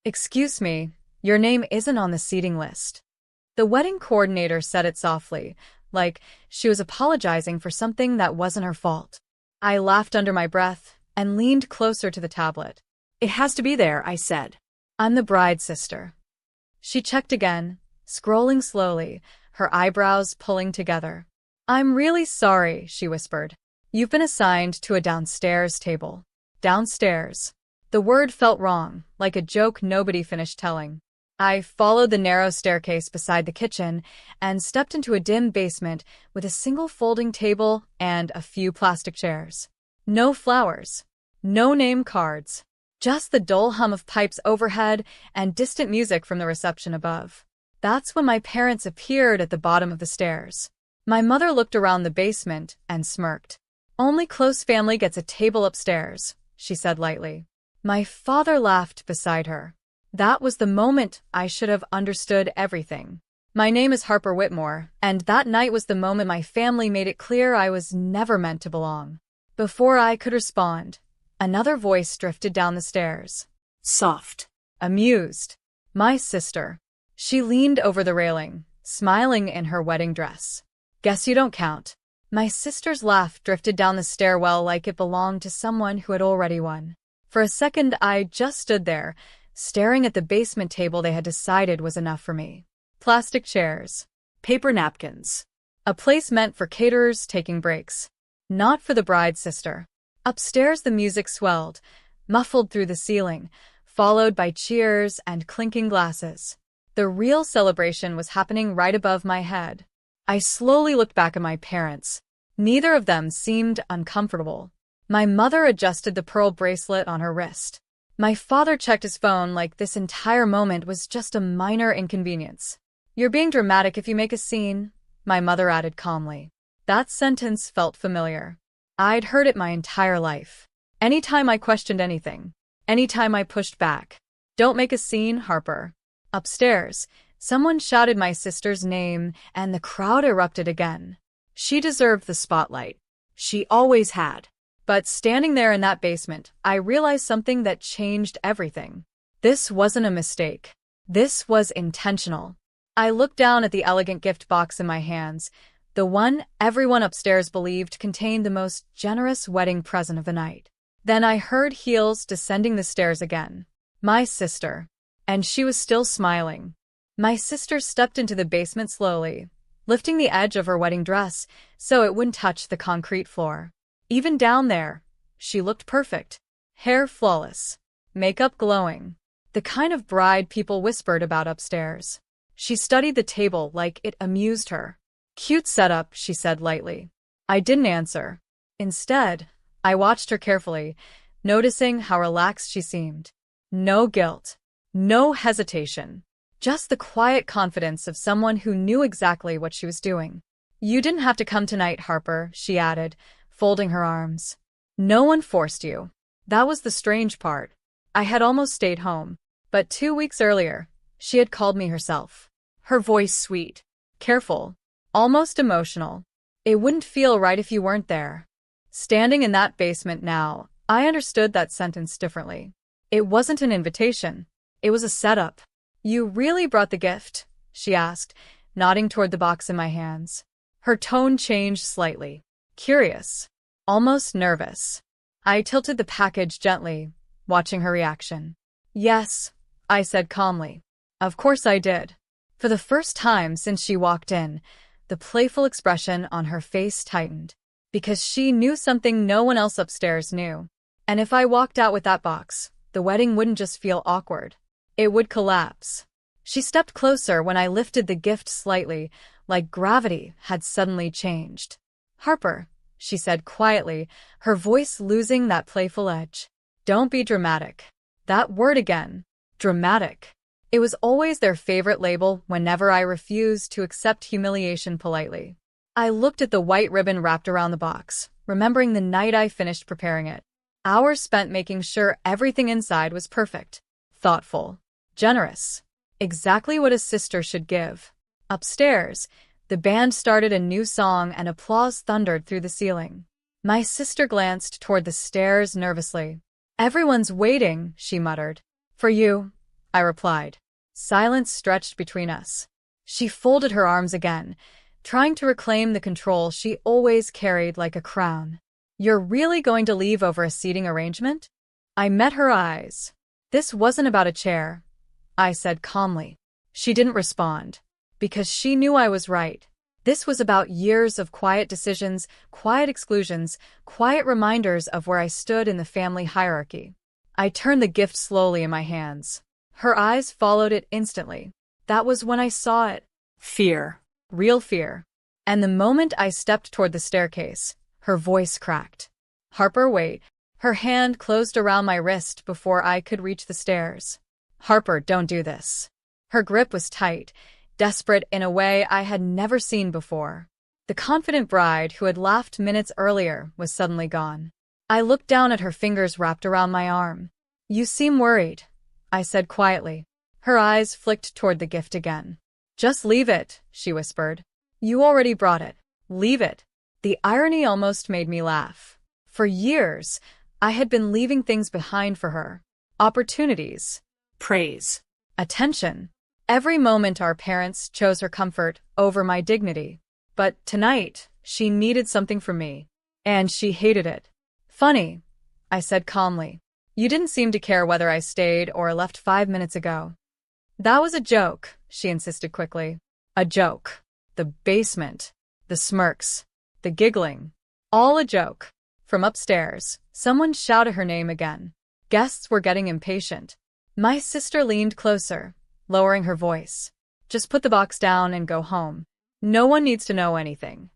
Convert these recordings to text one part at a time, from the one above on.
Excuse me, your name isn't on the seating list. The wedding coordinator said it softly, like she was apologizing for something that wasn't her fault. I laughed under my breath and leaned closer to the tablet. It has to be there, I said. I'm the bride's sister. She checked again, scrolling slowly, her eyebrows pulling together. I'm really sorry, she whispered. You've been assigned to a downstairs table. Downstairs. The word felt wrong, like a joke nobody finished telling. I followed the narrow staircase beside the kitchen and stepped into a dim basement with a single folding table and a few plastic chairs. No flowers. No name cards. Just the dull hum of pipes overhead and distant music from the reception above. That's when my parents appeared at the bottom of the stairs. My mother looked around the basement and smirked. Only close family gets a table upstairs, she said lightly. My father laughed beside her. That was the moment I should have understood everything. My name is Harper Whitmore, and that night was the moment my family made it clear I was never meant to belong. Before I could respond, another voice drifted down the stairs. Soft. Amused. My sister. She leaned over the railing, smiling in her wedding dress. Guess you don't count. My sister's laugh drifted down the stairwell like it belonged to someone who had already won. For a second, I just stood there, staring at the basement table they had decided was enough for me. Plastic chairs. Paper napkins. A place meant for caterers taking breaks. Not for the bride's sister. Upstairs the music swelled, muffled through the ceiling, followed by cheers and clinking glasses. The real celebration was happening right above my head. I slowly looked back at my parents. Neither of them seemed uncomfortable. My mother adjusted the pearl bracelet on her wrist. My father checked his phone like this entire moment was just a minor inconvenience. You're being dramatic if you make a scene, my mother added calmly. That sentence felt familiar. I'd heard it my entire life. Anytime I questioned anything. Anytime I pushed back. Don't make a scene, Harper. Upstairs, someone shouted my sister's name, and the crowd erupted again. She deserved the spotlight. She always had. But standing there in that basement, I realized something that changed everything. This wasn't a mistake. This was intentional. I looked down at the elegant gift box in my hands, the one everyone upstairs believed contained the most generous wedding present of the night. Then I heard heels descending the stairs again. My sister. And she was still smiling. My sister stepped into the basement slowly, lifting the edge of her wedding dress so it wouldn't touch the concrete floor. Even down there, she looked perfect. Hair flawless. Makeup glowing. The kind of bride people whispered about upstairs. She studied the table like it amused her. Cute setup, she said lightly. I didn't answer. Instead, I watched her carefully, noticing how relaxed she seemed. No guilt. No hesitation. Just the quiet confidence of someone who knew exactly what she was doing. You didn't have to come tonight, Harper, she added, folding her arms. No one forced you. That was the strange part. I had almost stayed home. But 2 weeks earlier, she had called me herself. Her voice sweet. Careful. Almost emotional. It wouldn't feel right if you weren't there. Standing in that basement now, I understood that sentence differently. It wasn't an invitation. It was a setup. You really brought the gift? She asked, nodding toward the box in my hands. Her tone changed slightly. Curious. Almost nervous. I tilted the package gently, watching her reaction. Yes, I said calmly. Of course I did. For the first time since she walked in, the playful expression on her face tightened. Because she knew something no one else upstairs knew. And if I walked out with that box, the wedding wouldn't just feel awkward. It would collapse. She stepped closer when I lifted the gift slightly, like gravity had suddenly changed. Harper, she said quietly, her voice losing that playful edge. Don't be dramatic. That word again. Dramatic. It was always their favorite label whenever I refused to accept humiliation politely. I looked at the white ribbon wrapped around the box, remembering the night I finished preparing it. Hours spent making sure everything inside was perfect. Thoughtful. Generous. Exactly what a sister should give. Upstairs, the band started a new song and applause thundered through the ceiling. My sister glanced toward the stairs nervously. Everyone's waiting, she muttered. For you, I replied. Silence stretched between us. She folded her arms again, trying to reclaim the control she always carried like a crown. You're really going to leave over a seating arrangement? I met her eyes. This wasn't about a chair, I said calmly. She didn't respond, because she knew I was right. This was about years of quiet decisions, quiet exclusions, quiet reminders of where I stood in the family hierarchy. I turned the gift slowly in my hands. Her eyes followed it instantly. That was when I saw it. Fear. Real fear. And the moment I stepped toward the staircase, her voice cracked. Harper, wait. Her hand closed around my wrist before I could reach the stairs. Harper, don't do this. Her grip was tight, desperate in a way I had never seen before. The confident bride who had laughed minutes earlier was suddenly gone. I looked down at her fingers wrapped around my arm. You seem worried, I said quietly. Her eyes flicked toward the gift again. Just leave it, she whispered. You already brought it. Leave it. The irony almost made me laugh. For years, I had been leaving things behind for her. Opportunities. Praise. Attention. Every moment our parents chose her comfort over my dignity. But tonight, she needed something from me. And she hated it. Funny, I said calmly. You didn't seem to care whether I stayed or left 5 minutes ago. That was a joke, she insisted quickly. A joke. The basement. The smirks. The giggling. All a joke. From upstairs, someone shouted her name again. Guests were getting impatient. My sister leaned closer, lowering her voice. Just put the box down and go home. No one needs to know anything.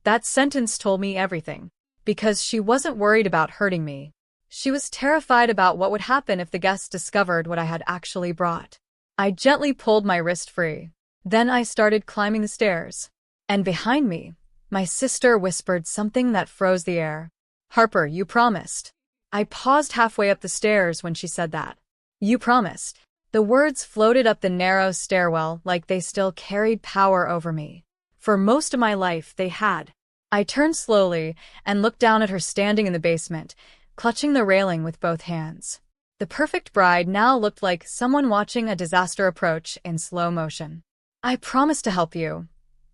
That sentence told me everything. Because she wasn't worried about hurting me. She was terrified about what would happen if the guests discovered what I had actually brought. I gently pulled my wrist free. Then I started climbing the stairs. And behind me, my sister whispered something that froze the air. Harper, you promised. I paused halfway up the stairs when she said that. You promised. The words floated up the narrow stairwell like they still carried power over me. For most of my life, they had. I turned slowly and looked down at her standing in the basement, clutching the railing with both hands. The perfect bride now looked like someone watching a disaster approach in slow motion. I promised to help you,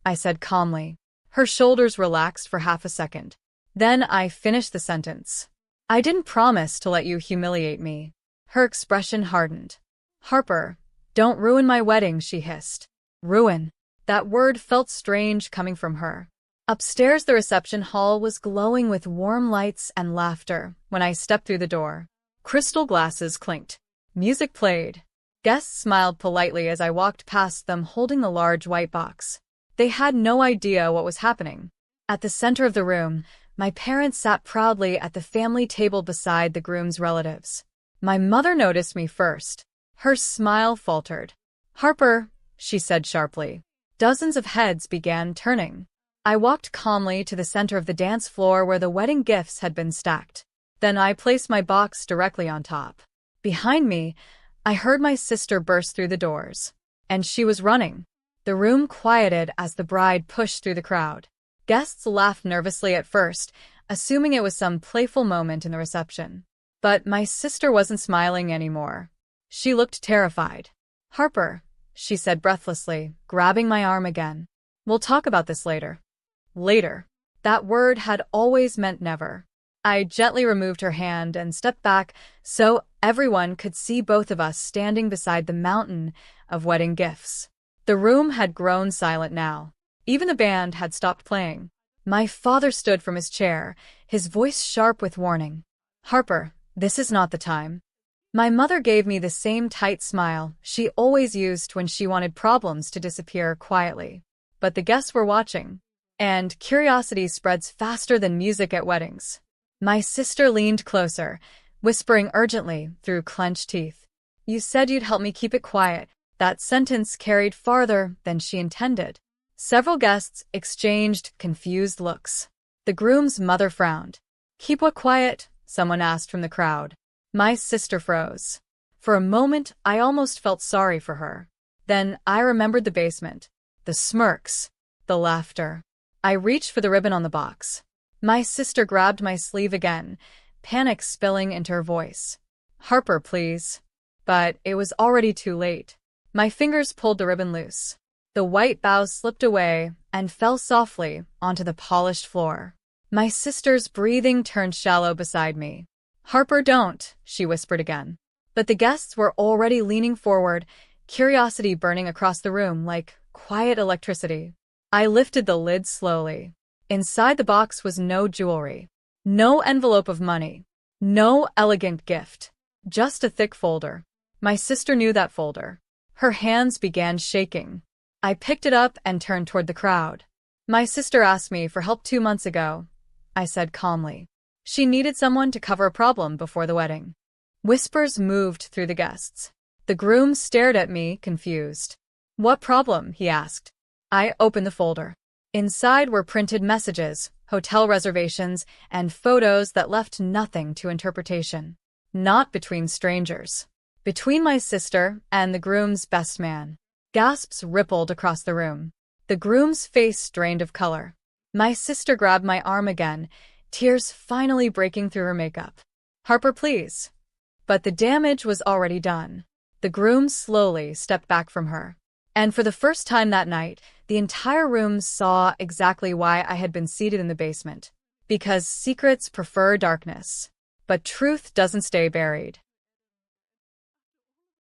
I said calmly. Her shoulders relaxed for half a second. Then I finished the sentence. I didn't promise to let you humiliate me. Her expression hardened. Harper, don't ruin my wedding, she hissed. Ruin. That word felt strange coming from her. Upstairs, the reception hall was glowing with warm lights and laughter when I stepped through the door. Crystal glasses clinked. Music played. Guests smiled politely as I walked past them holding the large white box. They had no idea what was happening. At the center of the room, my parents sat proudly at the family table beside the groom's relatives. My mother noticed me first. Her smile faltered. Harper, she said sharply. Dozens of heads began turning. I walked calmly to the center of the dance floor where the wedding gifts had been stacked. Then I placed my box directly on top. Behind me, I heard my sister burst through the doors. And she was running. The room quieted as the bride pushed through the crowd. Guests laughed nervously at first, assuming it was some playful moment in the reception. But my sister wasn't smiling anymore. She looked terrified. Harper, she said breathlessly, grabbing my arm again. We'll talk about this later. Later. That word had always meant never. I gently removed her hand and stepped back so everyone could see both of us standing beside the mountain of wedding gifts. The room had grown silent now. Even the band had stopped playing. My father stood from his chair, his voice sharp with warning. Harper, this is not the time. My mother gave me the same tight smile she always used when she wanted problems to disappear quietly. But the guests were watching. And curiosity spreads faster than music at weddings. My sister leaned closer, whispering urgently through clenched teeth. You said you'd help me keep it quiet. That sentence carried farther than she intended. Several guests exchanged confused looks. The groom's mother frowned. Keep what quiet? Someone asked from the crowd. My sister froze. For a moment, I almost felt sorry for her. Then I remembered the basement, the smirks, the laughter. I reached for the ribbon on the box. My sister grabbed my sleeve again, panic spilling into her voice. Harper, please. But it was already too late. My fingers pulled the ribbon loose. The white bows slipped away and fell softly onto the polished floor. My sister's breathing turned shallow beside me. "Harper, don't," she whispered again. But the guests were already leaning forward, curiosity burning across the room like quiet electricity. I lifted the lid slowly. Inside the box was no jewelry, no envelope of money, no elegant gift, just a thick folder. My sister knew that folder. Her hands began shaking. I picked it up and turned toward the crowd. "My sister asked me for help 2 months ago," I said calmly. "She needed someone to cover a problem before the wedding." Whispers moved through the guests. The groom stared at me, confused. "What problem?" he asked. I opened the folder. Inside were printed messages, hotel reservations, and photos that left nothing to interpretation. Not between strangers. Between my sister and the groom's best man. Gasps rippled across the room. The groom's face drained of color. My sister grabbed my arm again, tears finally breaking through her makeup. "Harper, please." But the damage was already done. The groom slowly stepped back from her. And for the first time that night, the entire room saw exactly why I had been seated in the basement. Because secrets prefer darkness. But truth doesn't stay buried.